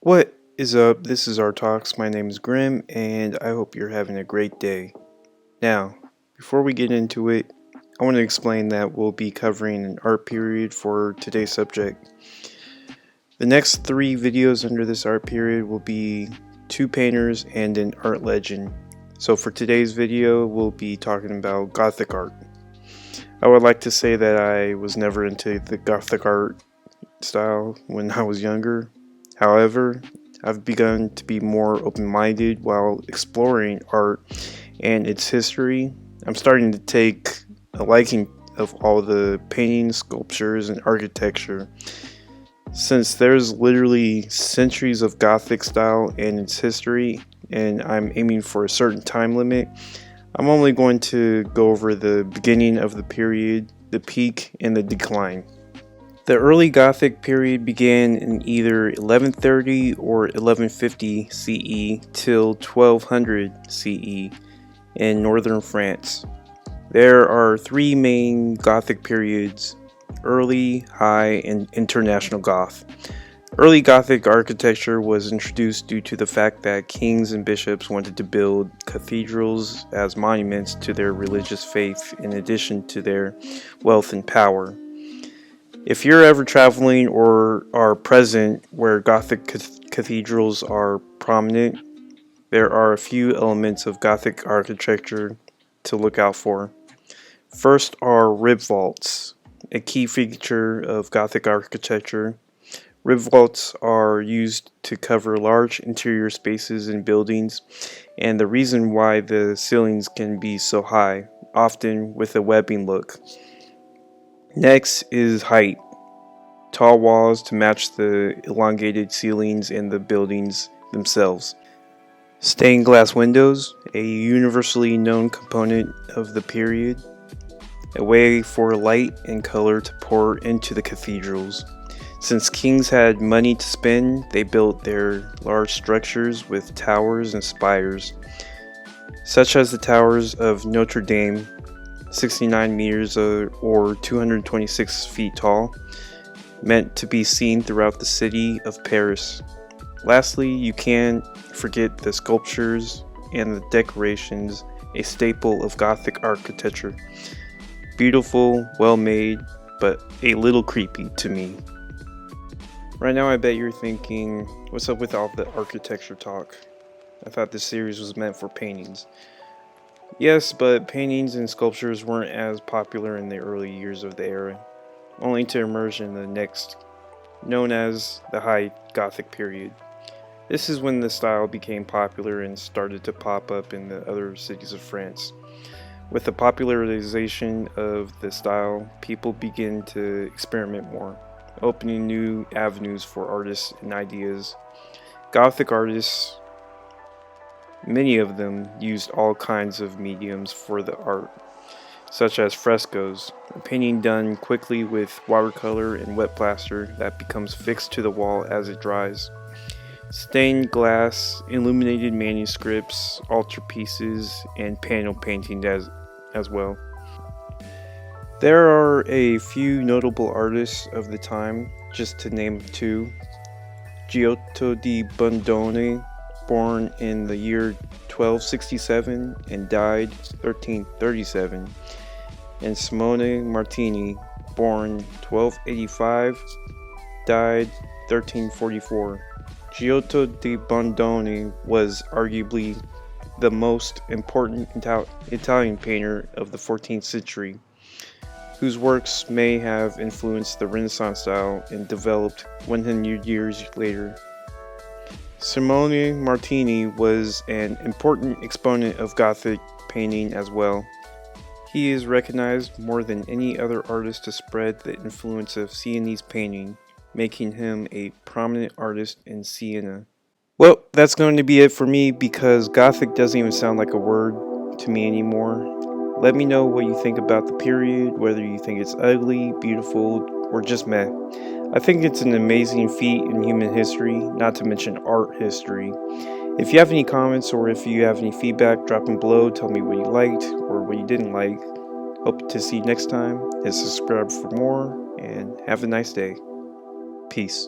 What is up? This is our talks. My name is Grim, and I hope you're having a great day. Now, before we get into it, I want to explain that we'll be covering an art period for today's subject. The next 3 videos under this art period will be 2 painters and an art legend. So for today's video, we'll be talking about Gothic art. I would like to say that I was never into the Gothic art style when I was younger. However, I've begun to be more open-minded while exploring art and its history. I'm starting to take a liking of all the paintings, sculptures, and architecture. Since there's literally centuries of Gothic style and its history, and I'm aiming for a certain time limit, I'm only going to go over the beginning of the period, the peak, and the decline. The early Gothic period began in either 1130 or 1150 CE till 1200 CE in northern France. There are 3 main Gothic periods: early, high, and international Goth. Early Gothic architecture was introduced due to the fact that kings and bishops wanted to build cathedrals as monuments to their religious faith in addition to their wealth and power. If you're ever traveling or are present where Gothic cathedrals are prominent, there are a few elements of Gothic architecture to look out for. First are rib vaults, a key feature of Gothic architecture. Rib vaults are used to cover large interior spaces in buildings, and the reason why the ceilings can be so high, often with a webbing look. Next is height. Tall walls to match the elongated ceilings in the buildings themselves. Stained glass windows, a universally known component of the period, a way for light and color to pour into the cathedrals. Since kings had money to spend, they built their large structures with towers and spires, such as the towers of Notre Dame, 69 meters or 226 feet tall, meant to be seen throughout the city of Paris. Lastly, you can't forget the sculptures and the decorations, a staple of Gothic architecture. Beautiful, well made, but a little creepy to me. Right now I bet you're thinking, what's up with all the architecture talk? I thought this series was meant for paintings. Yes, but paintings and sculptures weren't as popular in the early years of the era, only to emerge in the next, known as the High Gothic period. This is when the style became popular and started to pop up in the other cities of France. With the popularization of the style, people begin to experiment more, opening new avenues for artists and ideas. Gothic artists, many of them, used all kinds of mediums for the art, such as frescoes, a painting done quickly with watercolor and wet plaster that becomes fixed to the wall as it dries. Stained glass, illuminated manuscripts, altarpieces, and panel painting as well. There are a few notable artists of the time, just to name 2. Giotto di Bondone, born in the year 1267 and died 1337. And Simone Martini, born 1285, died 1344. Giotto di Bondone was arguably the most important Italian painter of the 14th century, whose works may have influenced the Renaissance style and developed 100 years later. Simone Martini was an important exponent of Gothic painting as well. He is recognized more than any other artist to spread the influence of Sienese painting, making him a prominent artist in Siena. Well, that's going to be it for me because Gothic doesn't even sound like a word to me anymore. Let me know what you think about the period, whether you think it's ugly, beautiful, or just meh. I think it's an amazing feat in human history, not to mention art history. If you have any comments or if you have any feedback, drop them below. Tell me what you liked or what you didn't like. Hope to see you next time. Hit subscribe for more and have a nice day. Peace.